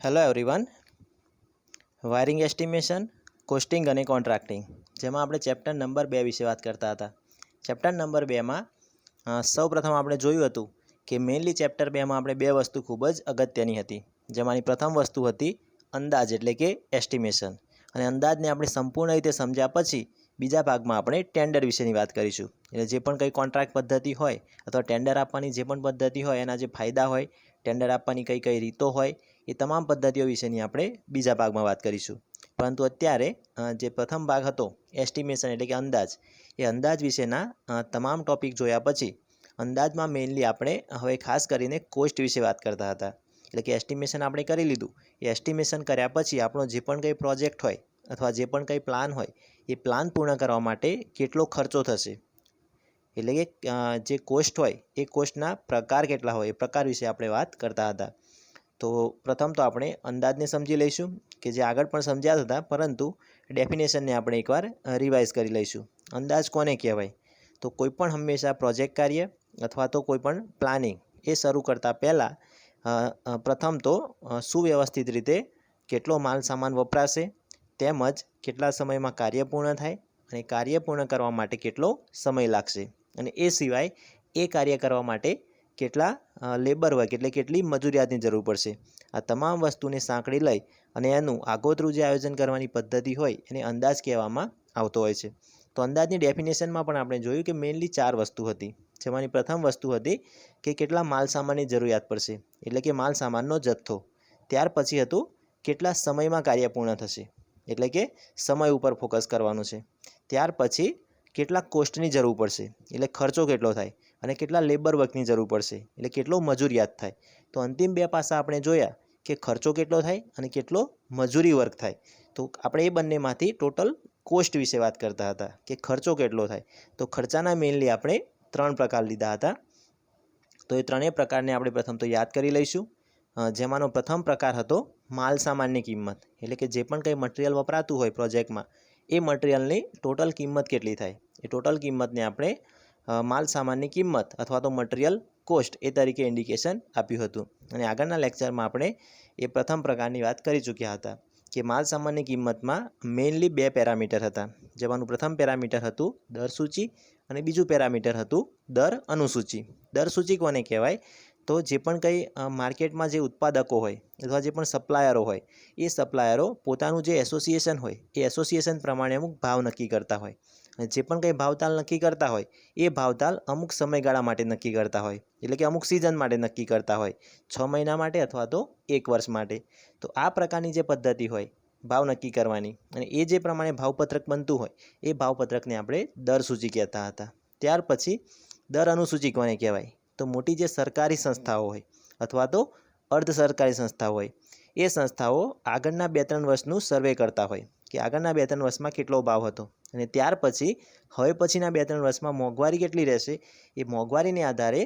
Hello everyone. Wiring estimation, costing અને contracting, જેમાં આપણે ચેપ્ટર નંબર 2 વિશે વાત કરતા હતા. ચેપ્ટર નંબર 2માં સૌપ્રથમ આપણે જોયું હતું કે મેઇનલી ચેપ્ટર 2માં આપણે બે વસ્તુ ખૂબ જ અગત્યની હતી, જેમાંની પ્રથમ વસ્તુ હતી અંદાજ એટલે કે એસ્ટિમેશન. અને અંદાજને આપણે સંપૂર્ણ રીતે સમજ્યા પછી બીજા ભાગમાં આપણે ટેન્ડર વિશેની વાત કરીશું. એટલે જે પણ કંઈ કોન્ટ્રાક્ટ પદ્ધતિ હોય અથવા ટેન્ડર આપવાની જે પણ પદ્ધતિ હોય એના જે ફાયદા હોય, ટેન્ડર આપવાની કઈ કઈ રીતો હોય, એ તમામ પદ્ધતિઓ વિશેની આપણે બીજા ભાગમાં વાત કરીશું. પરંતુ અત્યારે જે પ્રથમ ભાગ હતો એસ્ટિમેશન એટલે કે અંદાજ, એ અંદાજ વિશેના તમામ ટોપિક જોયા પછી અંદાજમાં મેઇનલી આપણે હવે ખાસ કરીને કોસ્ટ વિશે વાત કરતા હતા. એટલે કે એસ્ટિમેશન આપણે કરી લીધું. એ એસ્ટિમેશન કર્યા પછી આપણો જે પણ કંઈ પ્રોજેક્ટ હોય અથવા જે પણ કંઈ પ્લાન હોય, એ પ્લાન પૂર્ણ કરવા માટે કેટલો ખર્ચો થશે, એટલે કે જે કોસ્ટ હોય એ કોસ્ટના પ્રકાર કેટલા હોય, એ પ્રકાર વિશે આપણે વાત કરતા હતા. તો પ્રથમ તો આપણે અંદાજને સમજી લઈશું કે જે આગળ પણ સમજ્યા હતા, પરંતુ ડેફિનેશનને આપણે એકવાર રિવાઇઝ કરી લઈશું. અંદાજ કોને કહેવાય? તો કોઈપણ હંમેશા પ્રોજેક્ટ કાર્ય અથવા તો કોઈપણ પ્લાનિંગ એ શરૂ કરતાં પહેલાં પ્રથમ તો સુવ્યવસ્થિત રીતે કેટલો માલ સામાન વપરાશે, તેમજ કેટલા સમયમાં કાર્ય પૂર્ણ થાય અને કાર્ય પૂર્ણ કરવા માટે કેટલો સમય લાગશે, અને એ સિવાય એ કાર્ય કરવા માટે કેટલા લેબર વર્ક એટલે કેટલી મજૂરિયાતની જરૂર પડશે. આ તમામ વસ્તુને સાંકળી લઈ અને એનું આગોતરું જે આયોજન કરવાની પદ્ધતિ હોય એને અંદાજ કહેવામાં આવતો હોય છે. તો અંદાજની ડેફિનેશનમાં પણ આપણે જોયું કે મેઇનલી 4 વસ્તુ હતી, જેમાંની પ્રથમ વસ્તુ હતી કે કેટલા માલ સામાનની જરૂરિયાત પડશે, એટલે કે માલ સામાનનો જથ્થો. ત્યાર પછી હતું કેટલા સમયમાં કાર્ય પૂર્ણ થશે, એટલે કે સમય ઉપર ફોકસ કરવાનું છે. ત્યાર પછી કેટલા કોસ્ટની જરૂર પડશે, એટલે ખર્ચો કેટલો થાય, અને કેટલા લેબર વર્કની જરૂર પડશે, એટલે કેટલો મજૂરિયાત થાય. તો અંતિમ બે પાસા આપણે જોયા કે ખર્ચો કેટલો થાય અને કેટલો મજૂરી વર્ક થાય. તો આપણે એ બંનેમાંથી ટોટલ કોસ્ટ વિશે વાત કરતા હતા કે ખર્ચો કેટલો થાય. તો ખર્ચાના મેઇનલી આપણે 3 પ્રકાર લીધા હતા. તો એ ત્રણેય પ્રકારને આપણે પ્રથમ તો યાદ કરી લઈશું. જેમાંનો પ્રથમ પ્રકાર હતો માલ સામાનની કિંમત, એટલે કે જે પણ કંઈ મટીરિયલ વપરાતું હોય પ્રોજેક્ટમાં, એ મટીરિયલની ટોટલ કિંમત કેટલી થાય, એ ટોટલ કિંમતને આપણે માલ સામાનની કિંમત અથવા તો મટીરિયલ કોસ્ટ એ તરીકે ઇન્ડિકેશન આપ્યું હતું. અને આગળના લેક્ચરમાં આપણે એ પ્રથમ પ્રકારની વાત કરી ચૂક્યા હતા કે માલ સામાનની કિંમતમાં મેઇનલી 2 પેરામીટર હતા, જેમાંનું પ્રથમ પેરામીટર હતું દર સૂચિ અને બીજું પેરામીટર હતું દર અનુસૂચિ. દર સૂચિ કોને કહેવાય? તો જે પણ કંઈ માર્કેટમાં જે ઉત્પાદકો હોય અથવા જે પણ સપ્લાયરો હોય, એ સપ્લાયરો પોતાનું જે એસોસિએશન હોય એ એસોસિએશન પ્રમાણે અમુક ભાવ નક્કી કરતા હોય. અને જે પણ કંઈ ભાવતાલ નક્કી કરતા હોય એ ભાવતાલ અમુક સમયગાળા માટે નક્કી કરતા હોય, એટલે કે અમુક સિઝન માટે નક્કી કરતા હોય, 6 મહિના માટે અથવા તો 1 વર્ષ માટે. તો આ પ્રકારની જે પદ્ધતિ હોય ભાવ નક્કી કરવાની, અને એ જે પ્રમાણે ભાવપત્રક બનતું હોય એ ભાવપત્રકને આપણે દર સૂચિ કહેતા હતા. ત્યાર પછી દર અનુસૂચિ કોને કહેવાય? તો મોટી જે સરકારી સંસ્થાઓ હોય અથવા તો અર્ધ સરકારી સંસ્થાઓ હોય, એ સંસ્થાઓ આગળના 2-3 વર્ષનું સર્વે કરતા હોય કે આગળના 2-3 વર્ષમાં કેટલો ભાવ હતો, અને ત્યાર પછી હવે પછીના 2-3 વર્ષમાં મોંઘવારી કેટલી રહેશે, એ મોંઘવારીને આધારે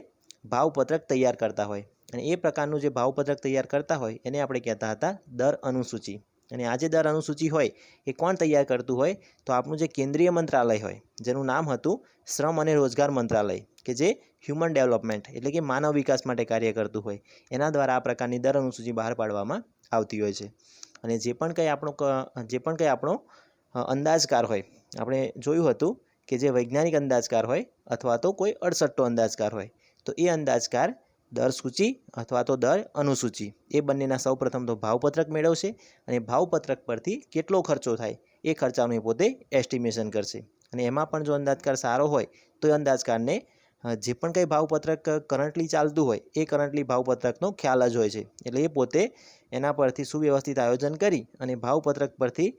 ભાવપત્રક તૈયાર કરતા હોય. અને એ પ્રકારનું જે ભાવપત્રક તૈયાર કરતા હોય એને આપણે કહેતા હતા દર અનુસૂચિ. અને આ જે દર અનુસૂચિ હોય એ કોણ તૈયાર કરતું હોય? તો આપણું જે કેન્દ્રીય મંત્રાલય હોય, જેનું નામ હતું શ્રમ અને રોજગાર મંત્રાલય, કે જે હ્યુમન ડેવલપમેન્ટ એટલે કે માનવ વિકાસ માટે કાર્ય કરતું હોય, એના દ્વારા આ પ્રકારની દર અનુસૂચિ બહાર પાડવામાં આવતી હોય છે. અને જે પણ કંઈ આપણો અંદાજકાર હોય, આપણે જોયું હતું કે જે વૈજ્ઞાનિક અંદાજકાર હોય અથવા તો કોઈ અડસટ્ટો અંદાજકાર હોય, તો એ અંદાજકાર દર સૂચિ અથવા તો દર અનુસૂચિ એ બંનેના સૌપ્રથમ તો ભાવપત્રક મેળવશે, અને ભાવપત્રક પરથી કેટલો ખર્ચો થાય એ ખર્ચાનું એ પોતે એસ્ટિમેશન કરશે. અને એમાં પણ જો અંદાજકાર સારો હોય તો એ અંદાજકારને જે પણ કંઈ ભાવપત્રક કરન્ટલી ચાલતું હોય એ કરન્ટલી ભાવપત્રકનો ખ્યાલ જ હોય છે. એટલે એ પોતે એના પરથી સુવ્યવસ્થિત આયોજન કરી અને ભાવપત્રક પરથી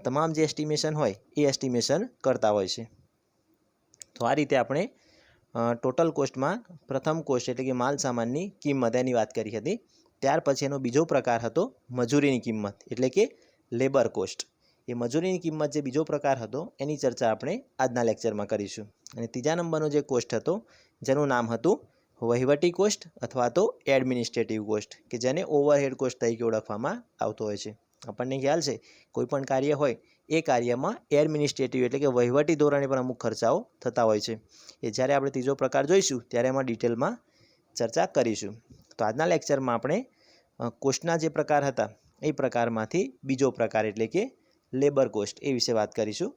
તમામ જે એસ્ટિમેશન હોય એ એસ્ટિમેશન કરતા હોય છે. તો આ રીતે આપણે ટોટલ કોસ્ટમાં પ્રથમ કોસ્ટ એટલે કે માલ સામાનની કિંમત એની વાત કરી હતી. ત્યાર પછી એનો બીજો પ્રકાર હતો મજૂરીની કિંમત એટલે કે લેબર કોસ્ટ. એ મજૂરીની કિંમત જે બીજો પ્રકાર હતો એની ચર્ચા આપણે આજના લેક્ચરમાં કરીશું. અને ત્રીજા નંબરનો જે કોસ્ટ હતો જેનું નામ હતું વહીવટી કોસ્ટ અથવા તો એડમિનિસ્ટ્રેટિવ કોસ્ટ, કે જેને ઓવરહેડ કોસ્ટ તરીકે ઓળખવામાં આવતો હોય છે. આપણને ખ્યાલ છે કોઈપણ કાર્ય હોય એ કાર્યમાં એડમિનિસ્ટ્રેટિવ એટલે કે વહીવટી ધોરણે પણ અમુક ખર્ચાઓ થતા હોય છે. એ જ્યારે આપણે ત્રીજો પ્રકાર જોઈશું ત્યારે એમાં ડિટેલમાં ચર્ચા કરીશું. તો આજના લેક્ચરમાં આપણે કોસ્ટના જે પ્રકાર હતા એ પ્રકારમાંથી બીજો પ્રકાર એટલે કે લેબર કોસ્ટ એ વિશે વાત કરીશું.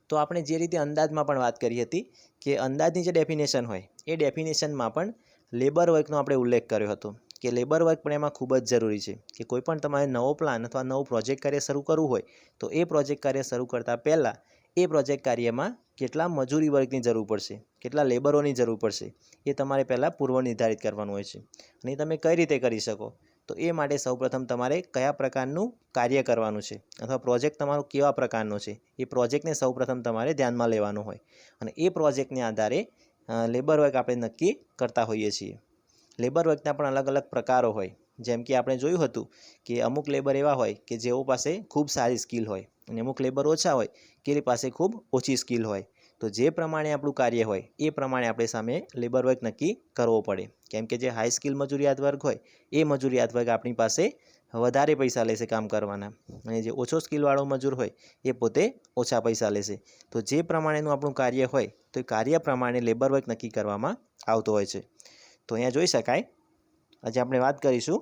તો આપણે જે રીતે અંદાજમાં પણ વાત કરી હતી કે અંદાજની જે ડેફિનેશન હોય એ ડેફિનેશનમાં પણ લેબર વર્કનો આપણે ઉલ્લેખ કર્યો હતો કે લેબર વર્ક પણ એમાં ખૂબ જ જરૂરી છે કે કોઈ પણ તમારે નવો પ્લાન અથવા નવું પ્રોજેક્ટ કાર્ય શરૂ કરવું હોય તો એ પ્રોજેક્ટ કાર્ય શરૂ કરતાં પહેલાં એ પ્રોજેક્ટ કાર્યમાં કેટલા મજૂરી વર્ગની જરૂર પડશે, કેટલા લેબરોની જરૂર પડશે એ તમારે પહેલાં પૂર્વ નિર્ધારિત કરવાનું હોય છે. અને એ તમે કઈ રીતે કરી શકો તો એ માટે સૌપ્રથમ તમારે કયા પ્રકારનું કાર્ય કરવાનું છે અથવા પ્રોજેક્ટ તમારો કેવા પ્રકારનો છે એ પ્રોજેક્ટને સૌપ્રથમ તમારે ધ્યાનમાં લેવાનું હોય અને એ પ્રોજેક્ટને આધારે લેબર વર્ક આપણે નક્કી કરતા હોઈએ છીએ. લેબર વર્કના પણ અલગ અલગ પ્રકારો હોય, જેમ કે આપણે જોયું હતું કે અમુક લેબર એવા હોય કે જેઓ પાસે ખૂબ સારી સ્કિલ હોય અને અમુક લેબર ઓછા હોય કે એ પાસે ખૂબ ઓછી સ્કિલ હોય. તો જે પ્રમાણે આપણું કાર્ય હોય એ પ્રમાણે આપણે સામે લેબર વર્ક નક્કી કરવો પડે, કેમ કે જે હાઈ સ્કિલ મજૂરિયાત વર્ગ હોય એ મજૂરિયાત વર્ગ આપણી પાસે વધારે પૈસા લેશે કામ કરવાના અને જે ઓછો સ્કિલવાળો મજૂર હોય એ પોતે ઓછા પૈસા લેશે. તો જે પ્રમાણેનું આપણું કાર્ય હોય તો એ કાર્ય પ્રમાણે લેબર વર્ક નક્કી કરવામાં આવતો હોય છે. તો અહીંયા જોઈ શકાય, આજે આપણે વાત કરીશું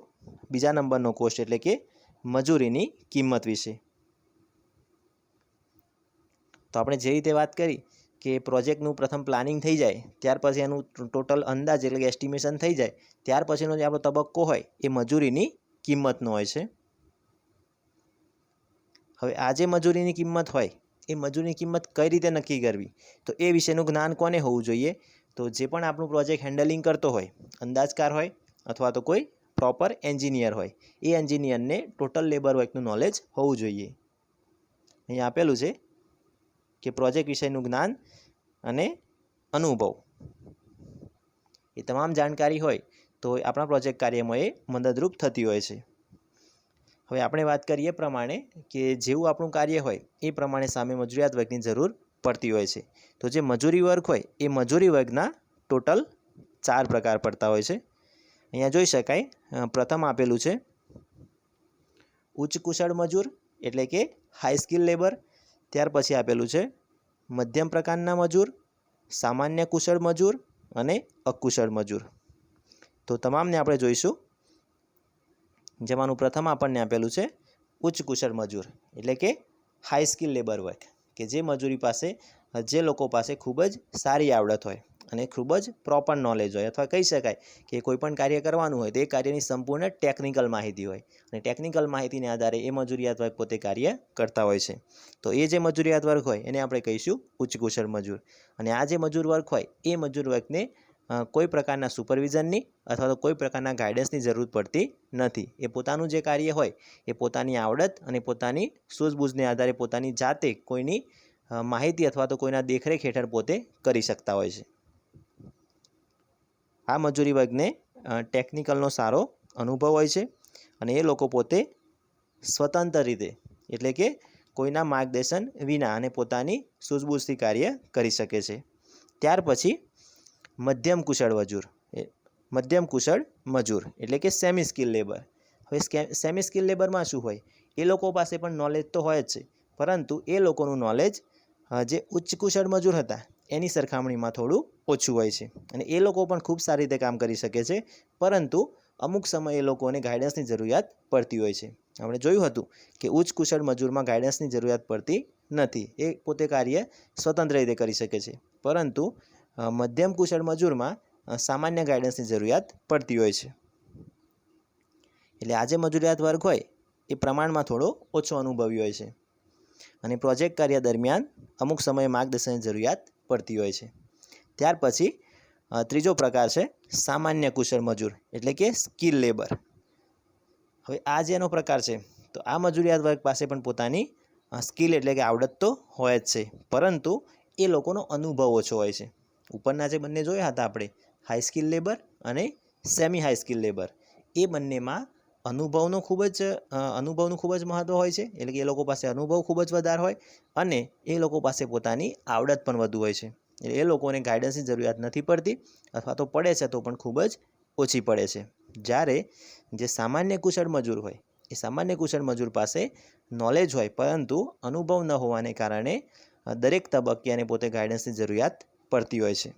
બીજા નંબરનો કોસ્ટ એટલે કે મજૂરીની કિંમત વિશે. તો આપણે જે રીતે વાત કરી કે પ્રોજેક્ટનું પ્રથમ પ્લાનિંગ થઈ જાય ત્યાર પછી એનું ટોટલ અંદાજ એટલે કે એસ્ટિમેશન થઈ જાય ત્યાર પછીનો જે આપણો તબક્કો હોય એ મજૂરીની કિંમતનો હોય છે. હવે આ જે મજૂરીની કિંમત હોય એ મજૂરીની કિંમત કઈ રીતે નક્કી કરવી તો એ વિશેનું જ્ઞાન કોને હોવું જોઈએ? તો જે પણ આપણું પ્રોજેક્ટ હેન્ડલિંગ કરતો હોય, અંદાજકાર હોય અથવા તો કોઈ પ્રોપર એન્જિનિયર હોય, એ એન્જિનિયરને ટોટલ લેબર વર્કનું નોલેજ હોવું જોઈએ. અહીંયા આપેલું છે કે પ્રોજેક્ટ વિષયનું જ્ઞાન અને અનુભવ એ તમામ જાણકારી હોય તો આપણા પ્રોજેક્ટ કાર્યમાં એ મદદરૂપ થતી હોય છે. હવે આપણે વાત કરીએ પ્રમાણે કે જેવું આપણું કાર્ય હોય એ પ્રમાણે સામે મજૂરિયાત વર્ગની જરૂર પડતી હોય છે. તો જે મજૂરી વર્ગ હોય એ મજૂરી વર્ગના ટોટલ 4 પ્રકાર પડતા હોય છે. અહીંયા જોઈ શકાય, પ્રથમ આપેલું છે ઉચ્ચ કુશળ મજૂર એટલે કે હાઈ સ્કિલ લેબર. ત્યાર પછી આપેલું છે મધ્યમ પ્રકારના મજૂર, સામાન્ય કુશળ મજૂર અને અકુશળ મજૂર. તો તમામને આપણે જોઈશું. જેમાંનું પ્રથમ આપણને આપેલું છે ઉચ્ચ કુશળ મજૂર એટલે કે હાઈ સ્કિલ લેબર વર્ક, કે જે મજૂરી પાસે જે લોકો પાસે ખૂબ જ સારી આવડત હોય અને ખૂબ જ પ્રોપર નોલેજ હોય અથવા કહી શકાય કે કોઈ પણ કાર્ય કરવાનું હોય તો એ કાર્યની સંપૂર્ણ ટેકનિકલ માહિતી હોય અને ટેકનિકલ માહિતીને આધારે એ મજૂરિયાત વર્ગ પોતે કાર્ય કરતા હોય છે. તો એ જે મજૂરિયાત વર્ગ હોય એને આપણે કહીશું ઉચ્ચ કુશળ મજૂર. અને આ જે મજૂર વર્ગ હોય એ મજૂર વર્ગને કોઈ પ્રકારના સુપરવિઝનની અથવા તો કોઈ પ્રકારના ગાઈડન્સની જરૂર પડતી નથી. એ પોતાનું જે કાર્ય હોય એ પોતાની આવડત અને પોતાની સૂઝબૂઝને આધારે પોતાની જાતે કોઈની માહિતી અથવા તો કોઈના દેખરેખ હેઠળ પોતે કરી શકતા હોય છે. આ મજૂરી વર્ગને ટેકનિકલનો સારો અનુભવ હોય છે અને એ લોકો પોતે સ્વતંત્ર રીતે એટલે કે કોઈના માર્ગદર્શન વિના અને પોતાની સૂઝબૂઝથી કાર્ય કરી શકે છે. ત્યાર પછી મધ્યમ કુશળ મજૂર એટલે કે સેમી સ્કિલ લેબર. હવે સેમી સ્કિલ લેબરમાં શું હોય, એ લોકો પાસે પણ નોલેજ તો હોય જ છે, પરંતુ એ લોકોનું નોલેજ જે ઉચ્ચ કુશળ મજૂર હતા એની સરખામણીમાં થોડું ઓછું હોય છે અને એ લોકો પણ ખૂબ સારી રીતે કામ કરી શકે છે, પરંતુ અમુક સમયે એ લોકોને ગાઈડન્સની જરૂરિયાત પડતી હોય છે. આપણે જોયું હતું કે ઉચ્ચ કુશળ મજૂરમાં ગાઈડન્સની જરૂરિયાત પડતી નથી, એ પોતે કાર્ય સ્વતંત્ર રીતે કરી શકે છે, પરંતુ મધ્યમ કુશળ મજૂરમાં સામાન્ય ગાઈડન્સની જરૂરિયાત પડતી હોય છે. એટલે આ જે મજૂરિયાત વર્ગ હોય એ પ્રમાણમાં થોડો ઓછો અનુભવી હોય છે અને પ્રોજેક્ટ કાર્ય દરમિયાન અમુક સમયે માર્ગદર્શનની જરૂરિયાત પડતી હોય છે. ત્યાર પછી ત્રીજો પ્રકાર છે સામાન્ય કુશળ મજૂર એટલે કે સ્કિલ લેબર. હવે આ જેનો પ્રકાર છે તો આ મજૂરિયાત વર્ગ પાસે પણ પોતાની સ્કિલ એટલે કે આવડત તો હોય જ છે, પરંતુ એ લોકોનો અનુભવ ઓછો હોય છે. ઉપરના જે બંને જોયા હતા આપણે હાઈ સ્કિલ લેબર અને સેમી હાઈ સ્કિલ લેબર, એ બંનેમાં અનુભવનું ખૂબ જ મહત્ત્વ હોય છે, એટલે કે એ લોકો પાસે અનુભવ ખૂબ જ વધારે હોય અને એ લોકો પાસે પોતાની આવડત પણ વધુ હોય છે. એટલે એ લોકોને ગાઈડન્સની જરૂરિયાત નથી પડતી અથવા તો પડે છે તો પણ ખૂબ જ ઓછી પડે છે. જ્યારે જે સામાન્ય કુશળ મજૂર હોય એ સામાન્ય કુશળ મજૂર પાસે નોલેજ હોય પરંતુ અનુભવ ન હોવાને કારણે દરેક તબક્કે એને પોતે ગાઈડન્સની જરૂરિયાત પડતી હોય છે.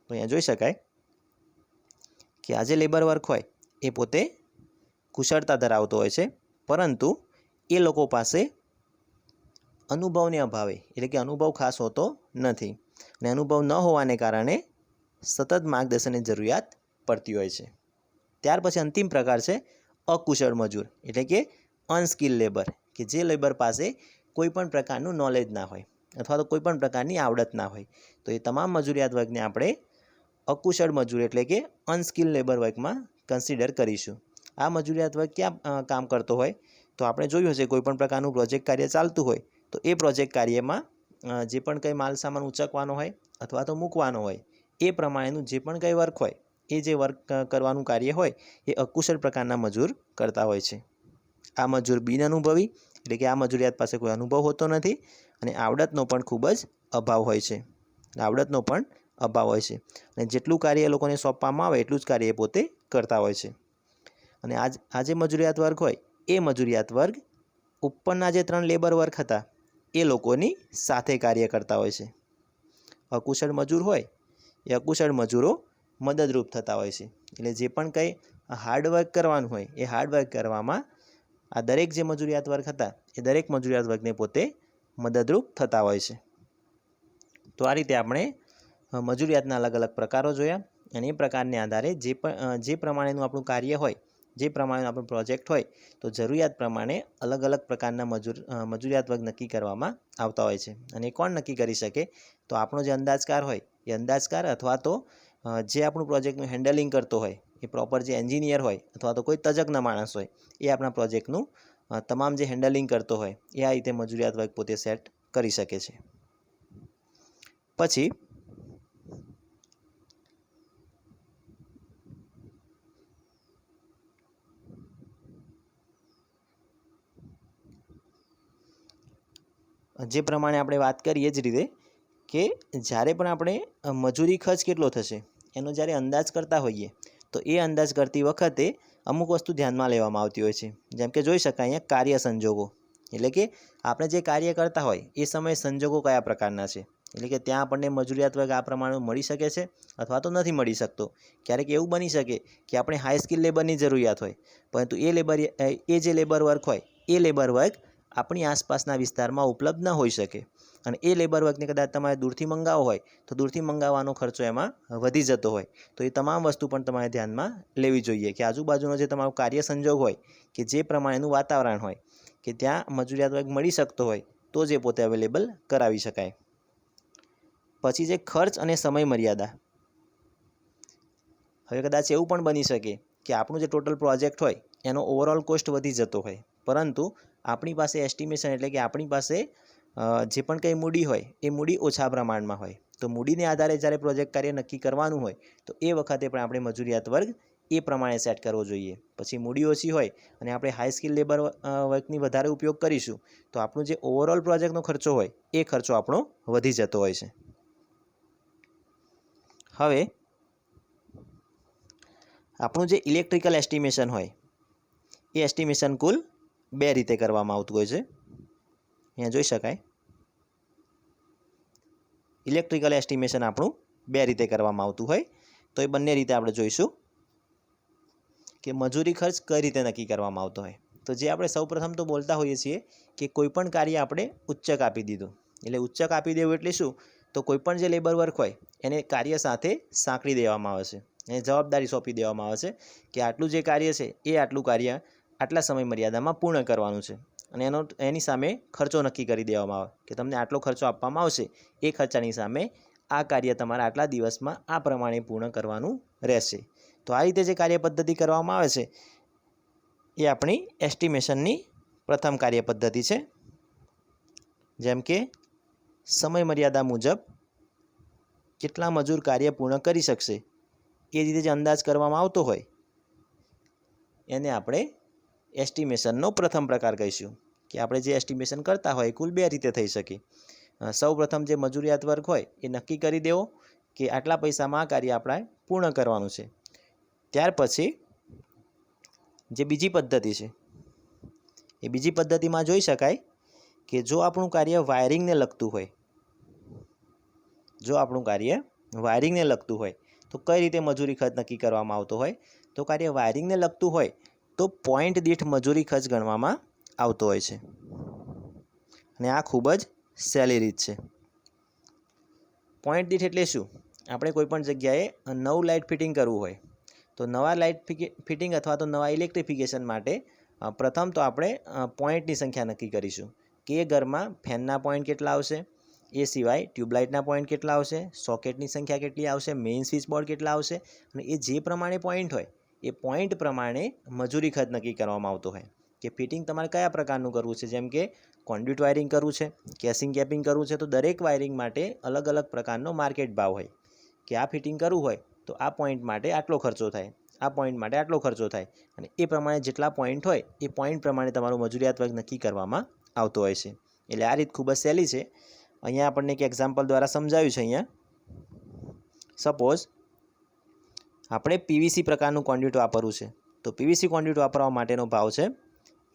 તો અહીંયા જોઈ શકાય કે આ જે લેબર વર્ક હોય એ પોતે કુશળતા ધરાવતો હોય છે, પરંતુ એ લોકો પાસે અનુભવને અભાવે, એટલે કે અનુભવ ખાસ હોતો નથી, અને અનુભવ ન હોવાને કારણે સતત માર્ગદર્શનની જરૂરિયાત પડતી હોય છે. ત્યાર પછી અંતિમ પ્રકાર છે અકુશળ મજૂર, એટલે કે અનસ્કિલ લેબર, કે જે લેબર પાસે કોઈ પણ પ્રકારનું નોલેજ ના હોય અથવા તો કોઈ પણ પ્રકારની આવડત ના હોય. તો એ તમામ મજૂરિયાત વર્ગને આપણે અકુશળ મજૂર એટલે કે અનસ્કિલ લેબર વર્ગમાં કન્સિડર કરીશું. આ મજૂરિયાત વર્ગ ક્યાં કામ કરતો હોય? તો આપણે જોયું હશે કોઈ પણ પ્રકારનું પ્રોજેક્ટ કાર્ય ચાલતું હોય તો એ પ્રોજેક્ટ કાર્યમાં જે પણ કંઈ માલ સામાન ઉંચકવાનો હોય અથવા તો મૂકવાનો હોય એ પ્રમાણેનું જે પણ કંઈ વર્ક હોય એ જે વર્ક કરવાનું કાર્ય હોય એ અકુશળ પ્રકારના મજૂર કરતા હોય છે. આ મજૂર બિનઅનુભવી, એટલે કે આ મજૂરિયાત પાસે કોઈ અનુભવ હોતો નથી અને આવડતનો પણ ખૂબ જ અભાવ હોય છે. અને જેટલું કાર્ય એ લોકોને સોંપવામાં આવે એટલું જ કાર્ય એ પોતે કરતા હોય છે. અને આ જે મજૂરિયાત વર્ગ હોય એ મજૂરિયાત વર્ગ ઉપરના જે 3 લેબર વર્ક હતા એ લોકોની સાથે કાર્ય કરતા હોય છે. અકુશળ મજૂર હોય એ અકુશળ મજૂરો મદદરૂપ થતા હોય છે. એટલે જે પણ કંઈ હાર્ડવર્ક કરવાનું હોય એ હાર્ડવર્ક કરવામાં આ દરેક જે મજૂરિયાત વર્ગ હતા એ દરેક મજૂરિયાત વર્ગને પોતે મદદરૂપ થતા હોય છે. તો આ રીતે આપણે મજૂરિયાતના અલગ અલગ પ્રકારો જોયા, અને એ પ્રકારને આધારે જે પ્રમાણેનું આપણું કાર્ય હોય, જે પ્રમાણેનો આપણો પ્રોજેક્ટ હોય, તો જરૂરિયાત પ્રમાણે અલગ અલગ પ્રકારના મજૂરિયાત વર્ગ નક્કી કરવામાં આવતા હોય છે. અને કોણ નક્કી કરી શકે? તો આપણો જે અંદાજકાર હોય એ અંદાજકાર, અથવા તો જે આપણું પ્રોજેક્ટનું હેન્ડલિંગ કરતો હોય એ પ્રોપર જે એન્જિનિયર હોય અથવા તો કોઈ તજજ્ઞ માણસ હોય એ આપણા પ્રોજેક્ટનું તમામ જે હેન્ડલિંગ કરતો હોય એ આ રીતે મજૂરિયાત વર્ગ પોતે સેટ કરી શકે છે. પછી જે પ્રમાણે આપણે વાત કરીએ જ રીતે કે જ્યારે પણ આપણે મજૂરી ખર્ચ કેટલો થશે એનો જ્યારે અંદાજ કરતા હોઈએ તો એ અંદાજ કરતી વખતે અમુક વસ્તુ ધ્યાનમાં લેવામાં આવતી હોય છે. જેમ કે જોઈ શકાય અહીંયા કાર્ય સંજોગો, એટલે કે આપણે જે કાર્ય કરતા હોય એ સમયે સંજોગો કયા પ્રકારના છે. એટલે કે ત્યાં આપણને મજૂરિયાત વર્ગ આ પ્રમાણે મળી શકે છે અથવા તો નથી મળી શકતો. ક્યારેક એવું બની શકે કે આપણે હાઈ સ્કિલ લેબરની જરૂરિયાત હોય, પરંતુ એ જે લેબર વર્ક હોય એ લેબર વર્ક આપણી આસપાસના વિસ્તારમાં ઉપલબ્ધ ન હોઈ શકે, અને એ લેબર વર્કને કદાચ તમારે દૂરથી મંગાવવો હોય તો દૂરથી મંગાવવાનો ખર્ચો એમાં વધી જતો હોય. તો એ તમામ વસ્તુ પણ તમારે ધ્યાનમાં લેવી જોઈએ કે આજુબાજુનો જે તમારો કાર્ય સંજોગ હોય કે જે પ્રમાણેનું વાતાવરણ હોય કે ત્યાં મજૂરિયાત વર્ગ મળી શકતો હોય તો જ એ પોતે અવેલેબલ કરાવી શકાય. પછી જે ખર્ચ અને સમય મર્યાદા. હવે કદાચ એવું પણ બની શકે કે આપણું જે ટોટલ પ્રોજેક્ટ હોય એનો ઓવરઓલ કોસ્ટ વધી જતો હોય, પરંતુ આપણી પાસે એસ્ટિમેશન, એટલે કે આપણી પાસે જે પણ કંઈ મૂડી હોય એ મૂડી ઓછા પ્રમાણમાં હોય. તો મૂડીને આધારે જ્યારે પ્રોજેક્ટ કાર્ય નક્કી કરવાનું હોય તો એ વખતે પણ આપણે મજૂરિયાત વર્ગ એ પ્રમાણે સેટ કરવો જોઈએ. પછી મૂડી ઓછી હોય અને આપણે હાઈ સ્કિલ લેબર વર્કની વધારે ઉપયોગ કરીશું તો આપણું જે ઓવરઓલ પ્રોજેક્ટનો ખર્ચો હોય એ ખર્ચો આપણો વધી જતો હોય છે. હવે આપણું જે ઇલેક્ટ્રિકલ એસ્ટિમેશન હોય એ એસ્ટિમેશન કુલ 2 રીતે કરવામાં આવતું હોય છે. અહીંયા જોઈ શકાય ઇલેક્ટ્રિકલ એસ્ટિમેશન આપણું 2 રીતે કરવામાં આવતું હોય. તો એ બંને રીતે આપણે જોઈશું કે મજૂરી ખર્ચ કઈ રીતે નક્કી કરવામાં આવતો હોય. તો જે આપણે સૌપ્રથમ તો બોલતા હોઈએ છીએ કે કોઈપણ કાર્ય આપણે ઉચ્ચક આપી દીધું. એટલે ઉચ્ચક આપી દેવું એટલે શું? તો કોઈપણ જે લેબર વર્ક હોય એને કાર્ય સાથે સાંકળી દેવામાં આવે છે, એને જવાબદારી સોંપી દેવામાં આવે છે કે આટલું જે કાર્ય છે એ આટલું કાર્ય આટલા સમય મર્યાદામાં પૂર્ણ કરવાનું છે, અને એની સામે ખર્ચો નક્કી કરી દેવામાં આવે કે તમને આટલો ખર્ચો આપવામાં આવશે, એ ખર્ચાની સામે આ કાર્ય તમારે આટલા દિવસમાં આ પ્રમાણે પૂર્ણ કરવાનું રહેશે. તો આ રીતે જે કાર્ય પદ્ધતિ કરવામાં આવે છે એ આપણી એસ્ટિમેશનની પ્રથમ કાર્ય પદ્ધતિ છે. જેમ કે સમય મર્યાદા મુજબ કેટલા મજૂર કાર્ય પૂર્ણ કરી શકશે એ રીતે જે અંદાજ કરવામાં આવતો હોય એને આપણે એસ્ટિમેશનનો પ્રથમ પ્રકાર કહીશું. કે આપણે જે એસ્ટિમેશન કરતા હોય કુલ 2 રીતે થઈ શકે. સૌ પ્રથમ જે મજૂરિયાત વર્ગ હોય એ નક્કી કરી દેવો કે આટલા પૈસામાં આ કાર્ય આપણે પૂર્ણ કરવાનું છે. ત્યાર પછી જે બીજી પદ્ધતિ છે એ બીજી પદ્ધતિમાં જોઈ શકાય કે જો આપણું કાર્ય વાયરિંગને લગતું હોય તો તો કઈ રીતે મજૂરી ખર્ચ નક્કી કરવામાં આવતો હોય? તો કાર્ય વાયરિંગને લગતું હોય તો પોઈન્ટ દીઠ મજૂરી ખર્ચ ગણવામાં આવતો હોય છે, અને આ ખૂબ જ સહેલી રીત છે. પોઈન્ટ દીઠ એટલે શું? આપણે કોઈ પણ જગ્યાએ નવું લાઇટ ફિટિંગ કરવું હોય તો નવા લાઇટ ફિટિંગ અથવા તો નવા ઇલેક્ટ્રિફિકેશન માટે પ્રથમ તો આપણે પોઈન્ટની સંખ્યા નક્કી કરીશું કે એ ઘરમાં ફેનના પોઈન્ટ કેટલા આવશે, એ સિવાય ટ્યુબલાઇટના પોઈન્ટ કેટલા આવશે, સોકેટની સંખ્યા કેટલી આવશે, મેઇન સ્વિચ બોર્ડ કેટલા આવશે, અને એ જે પ્રમાણે પોઈન્ટ હોય એ પોઈન્ટ પ્રમાણે મજૂરી ખર્ચ નક્કી કરવામાં આવતો હોય કે ફિટિંગ તમારે કયા પ્રકારનું કરવું છે. જેમ કે કોન્ડ્યુટ વાયરિંગ કરવું છે, કેસિંગ કેપિંગ કરવું છે, તો દરેક વાયરિંગ માટે અલગ અલગ પ્રકારનો માર્કેટ ભાવ હોય કે આ ફિટિંગ કરવું હોય તો આ પોઈન્ટ માટે આટલો ખર્ચો થાય, આ પોઈન્ટ માટે આટલો ખર્ચો થાય, અને એ પ્રમાણે જેટલા પોઈન્ટ હોય એ પોઈન્ટ પ્રમાણે તમારું મજૂરિયાત વર્ગ નક્કી કરવામાં આવતો હોય છે. એટલે આ રીત ખૂબ જ સહેલી છે. અહીંયા આપણને એક એક્ઝામ્પલ દ્વારા સમજાવ્યું છે. અહીંયા સપોઝ આપણે પીવીસી પ્રકારનું કોન્ડ્યુટ વાપરવું છે તો પીવીસી કોન્ડ્યુટ વાપરવા માટેનો ભાવ છે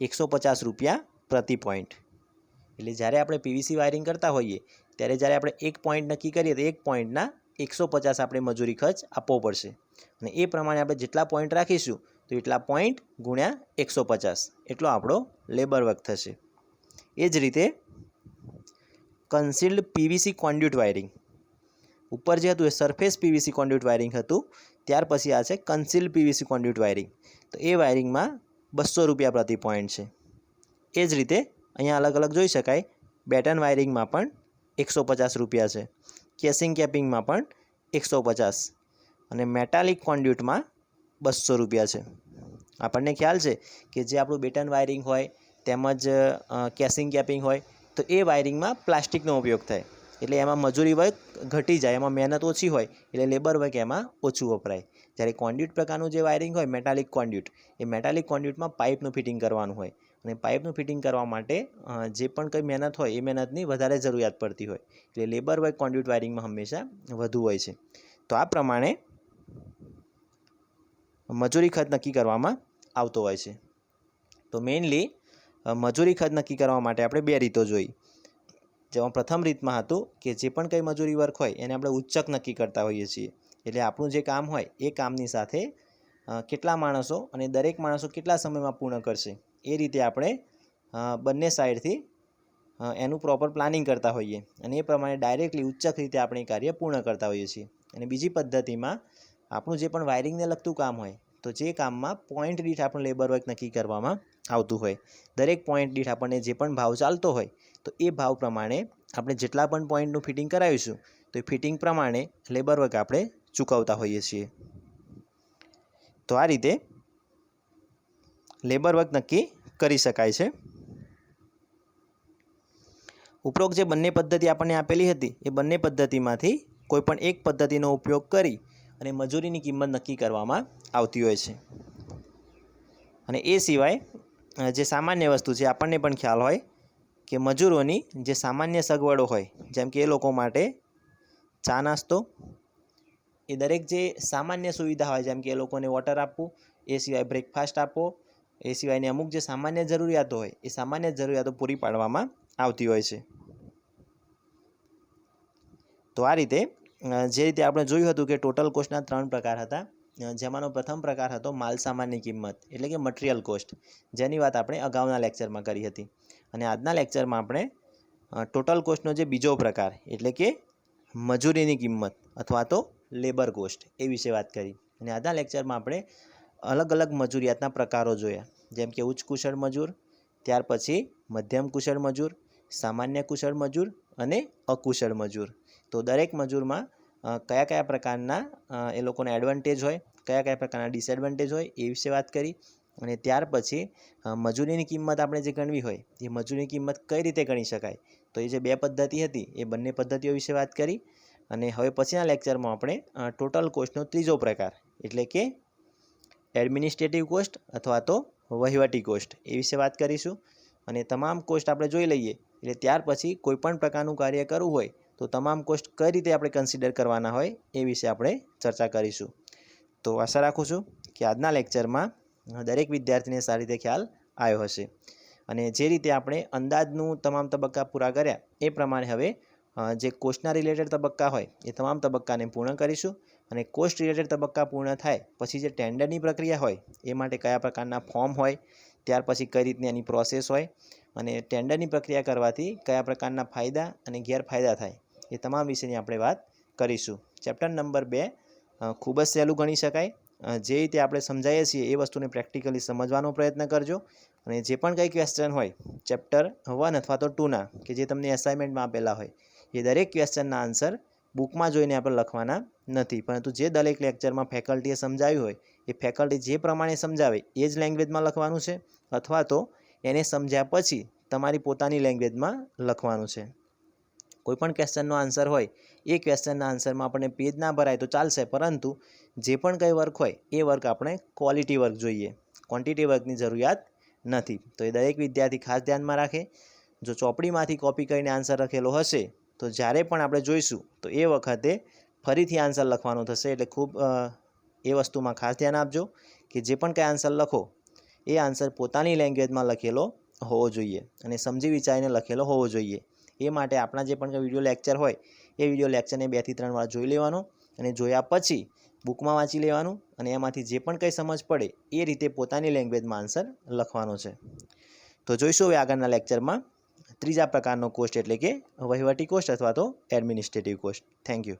150 રૂપિયા પ્રતિ પોઈન્ટ. એટલે જ્યારે આપણે પીવીસી વાયરિંગ કરતા હોઈએ ત્યારે જ્યારે આપણે એક પોઈન્ટ નક્કી કરીએ તો એક પોઈન્ટના 150 આપણે મજૂરી ખર્ચ આપવો પડશે, અને એ પ્રમાણે આપણે જેટલા પોઈન્ટ રાખીશું તો એટલા પોઈન્ટ ગુણ્યા 150 એટલો આપણો લેબર વર્ક થશે. એ જ રીતે કન્સીલ્ડ પીવીસી કોન્ડ્યુટ વાયરિંગ, ઉપર જે હતું એ સરફેસ પીવીસી કોન્ડ્યુટ વાયરિંગ હતું, ત્યાર પછી આ છે કન્સીલ્ડ પીવીસી કોન્ડ્યુટ વાયરિંગ. તો એ વાયરિંગમાં 200 રૂપિયા પ્રતિ પોઈન્ટ છે. એ જ રીતે અહીંયા અલગ અલગ જોઈ શકાય, બેટન વાયરિંગમાં પણ 150 રૂપિયા છે, કેસિંગ કેપિંગમાં પણ 150, અને મેટાલિક કોન્ડ્યુટમાં 200 રૂપિયા છે. આપણને ખ્યાલ છે કે જે આપણું બેટન વાયરિંગ હોય તેમજ કેસિંગ કેપિંગ હોય તો એ વાયરિંગમાં પ્લાસ્ટિકનો ઉપયોગ થાય, એટલે એમાં મજૂરી વર્ક ઘટી જાય, એમાં મહેનત ઓછી હોય એટલે લેબર વર્ક એમાં ઓછું વપરાય. જ્યારે કોન્ડ્યુટ પ્રકારનું જે વાયરિંગ હોય મેટાલિક કોન્ડ્યુટ, એ મેટાલિક કોન્ડ્યુટમાં પાઇપનું ફિટિંગ કરવાનું હોય, અને પાઇપનું ફિટિંગ કરવા માટે જે પણ કંઈ મહેનત હોય એ મહેનતની વધારે જરૂરિયાત પડતી હોય, એટલે લેબર વર્ક કોન્ડ્યુટ વાયરિંગમાં હંમેશા વધુ હોય છે. તો આ પ્રમાણે મજૂરી ખર્ચ નક્કી કરવામાં આવતો હોય છે. તો મેઇનલી મજૂરી ખર્ચ નક્કી કરવા માટે આપણે બે રીતો જોઈ. જેમાં પ્રથમ રીતમાં હતું કે જે પણ કંઈ મજૂરી વર્ક હોય એને આપણે ઉચ્ચક નક્કી કરતા હોઈએ છીએ, એટલે આપણું જે કામ હોય એ કામની સાથે કેટલા માણસો અને દરેક માણસો કેટલા સમયમાં પૂર્ણ કરશે એ રીતે આપણે બંને સાઈડથી એનું પ્રોપર પ્લાનિંગ કરતા હોઈએ, અને એ પ્રમાણે ડાયરેક્ટલી ઉચ્ચક રીતે આપણે કાર્ય પૂર્ણ કરતા હોઈએ છીએ. અને બીજી પદ્ધતિમાં આપણું જે પણ વાયરિંગને લગતું કામ હોય તો જે કામમાં પોઈન્ટ દીઠ આપણું લેબર વર્ક નક્કી કરવામાં આવતું હોય, દરેક પોઈન્ટ દીઠ આપણને જે પણ ભાવ ચાલતો હોય તો એ ભાવ પ્રમાણે આપણે જેટલા પણ પોઈન્ટનું ફિટિંગ કરાવીશું તો એ ફિટિંગ પ્રમાણે લેબર વર્ક આપણે ચૂકવતા હોઈએ છીએ. તો આ રીતે લેબર વર્ક નક્કી કરી શકાય છે. ઉપરોક્ત જે બંને પદ્ધતિ આપણને આપેલી હતી એ બંને પદ્ધતિમાંથી કોઈપણ એક પદ્ધતિનો ઉપયોગ કરી અને મજૂરીની કિંમત નક્કી કરવામાં આવતી હોય છે. અને એ સિવાય જે સામાન્ય વસ્તુ છે આપણને પણ ખ્યાલ હોય કે મજૂરોની જે સામાન્ય સગવડો હોય, જેમ કે એ લોકો માટે ચા નાસ્તો, એ દરેક જે સામાન્ય સુવિધા હોય, જેમ કે એ લોકોને વોટર આપવું, એ સિવાય બ્રેકફાસ્ટ આપવો, એ સિવાયની અમુક જે સામાન્ય જરૂરિયાતો હોય એ સામાન્ય જરૂરિયાતો પૂરી પાડવામાં આવતી હોય છે. તો આ રીતે જે રીતે આપણે જોયું હતું કે ટોટલ કોસ્ટના 3 પ્રકાર હતા, જેમાંનો પ્રથમ પ્રકાર હતો માલ સામાનની કિંમત એટલે કે મટીરિયલ કોસ્ટ, જેની વાત આપણે અગાઉના લેક્ચરમાં કરી હતી. અને આજના લેક્ચરમાં આપણે ટોટલ કોસ્ટનો જે બીજો પ્રકાર એટલે કે મજૂરીની કિંમત અથવા તો લેબર કોસ્ટ એ વિશે વાત કરી. અને આજના લેક્ચરમાં આપણે અલગ અલગ મજૂરિયાતના પ્રકારો જોયા, જેમ કે ઉચ્ચ કુશળ મજૂર, ત્યાર પછી મધ્યમ કુશળ મજૂર, સામાન્ય કુશળ મજૂર અને અકુશળ મજૂર. તો દરેક મજૂરમાં કયા કયા પ્રકારના એ લોકોના એડવાન્ટેજ હોય, કયા કયા પ્રકારના ડિસએડવાન્ટેજ હોય એ વિશે વાત કરી. અને ત્યાર પછી મજૂરીની કિંમત આપણે જે ગણવી હોય એ મજૂરીની કિંમત કઈ રીતે ગણી શકાય, તો એ જે બે પદ્ધતિ હતી એ બંને પદ્ધતિઓ વિશે વાત કરી. અને હવે પછીના લેક્ચરમાં આપણે ટોટલ કોસ્ટનો ત્રીજો પ્રકાર એટલે કે એડમિનિસ્ટ્રેટિવ કોસ્ટ અથવા તો વહીવટી કોસ્ટ એ વિશે વાત કરીશું. અને તમામ કોસ્ટ આપણે જોઈ લઈએ એટલે ત્યાર પછી કોઈપણ પ્રકારનું કાર્ય કરવું હોય તો તમામ કોસ્ટ કઈ રીતે આપણે કન્સિડર કરવાના હોય એ વિશે આપણે ચર્ચા કરીશું. તો આશા રાખું છું કે આજના લેક્ચરમાં દરેક વિદ્યાર્થીને સારી રીતે ખ્યાલ આવ્યો હશે. અને જે રીતે આપણે અંદાજનું તમામ તબક્કા પૂરા કર્યા એ પ્રમાણે હવે જે કોસ્ટના રિલેટેડ તબક્કા હોય એ તમામ તબક્કાને પૂર્ણ કરીશું. અને કોસ્ટ રિલેટેડ તબક્કા પૂર્ણ થાય પછી જે ટેન્ડરની પ્રક્રિયા હોય એ માટે કયા પ્રકારના ફોર્મ હોય, ત્યાર પછી કઈ રીતની એની પ્રોસેસ હોય અને ટેન્ડરની પ્રક્રિયા કરવાથી કયા પ્રકારના ફાયદા અને ગેરફાયદા થાય એ તમામ વિશેની આપણે વાત કરીશું. ચેપ્ટર નંબર 2 ખૂબ જ સહેલું ગણી શકાય. જે રીતે આપણે સમજાવીએ છીએ એ વસ્તુને પ્રેક્ટિકલી સમજવાનો પ્રયત્ન કરજો અને જે પણ કંઈ ક્વેશ્ચન હોય ચેપ્ટર 1 અથવા તો 2ના કે જે તમને એસાઇનમેન્ટમાં આપેલા હોય એ દરેક ક્વેશ્ચનના આન્સર બુકમાં જોઈને આપણે લખવાના નથી, પરંતુ જે દરેક લેક્ચરમાં ફેકલ્ટીએ સમજાવ્યું હોય એ ફેકલ્ટી જે પ્રમાણે સમજાવે એ જ લેંગ્વેજમાં લખવાનું છે અથવા તો એને સમજ્યા પછી તમારી પોતાની લેંગ્વેજમાં લખવાનું છે. કોઈપણ ક્વેશ્ચનનો આન્સર હોય એ ક્વેશ્ચનના આન્સરમાં આપણને પેજ ના ભરાય તો ચાલશે, પરંતુ જે પણ કંઈ વર્ક હોય એ વર્ક આપણે ક્વોલિટી વર્ક જોઈએ, ક્વોન્ટિટી વર્કની જરૂરિયાત નથી. તો એ દરેક વિદ્યાર્થી ખાસ ધ્યાનમાં રાખે. જો ચોપડીમાંથી કોપી કરીને આન્સર લખેલો હશે તો જ્યારે પણ આપણે જોઈશું તો એ વખતે ફરીથી આન્સર લખવાનો થશે. એટલે ખૂબ એ વસ્તુમાં ખાસ ધ્યાન આપજો કે જે પણ કંઈ આન્સર લખો એ આન્સર પોતાની લેંગ્વેજમાં લખેલો હોવો જોઈએ અને સમજી વિચારીને લખેલો હોવો જોઈએ. એ માટે આપણા જે પણ વિડીયો લેક્ચર હોય એ વિડીયો લેક્ચરને 2 થી 3 વાર જોઈ લેવાનો અને જોયા પછી બુકમાં વાંચી લેવાનું અને એમાંથી જે પણ કંઈ સમજ પડે એ રીતે પોતાની લેંગ્વેજમાં આન્સર લખવાનો છે. તો જોઈશું હવે આગળના લેક્ચરમાં ત્રીજા પ્રકારનો કોસ્ટ એટલે કે વહીવટી કોસ્ટ અથવા તો એડમિનિસ્ટ્રેટિવ કોસ્ટ. Thank you.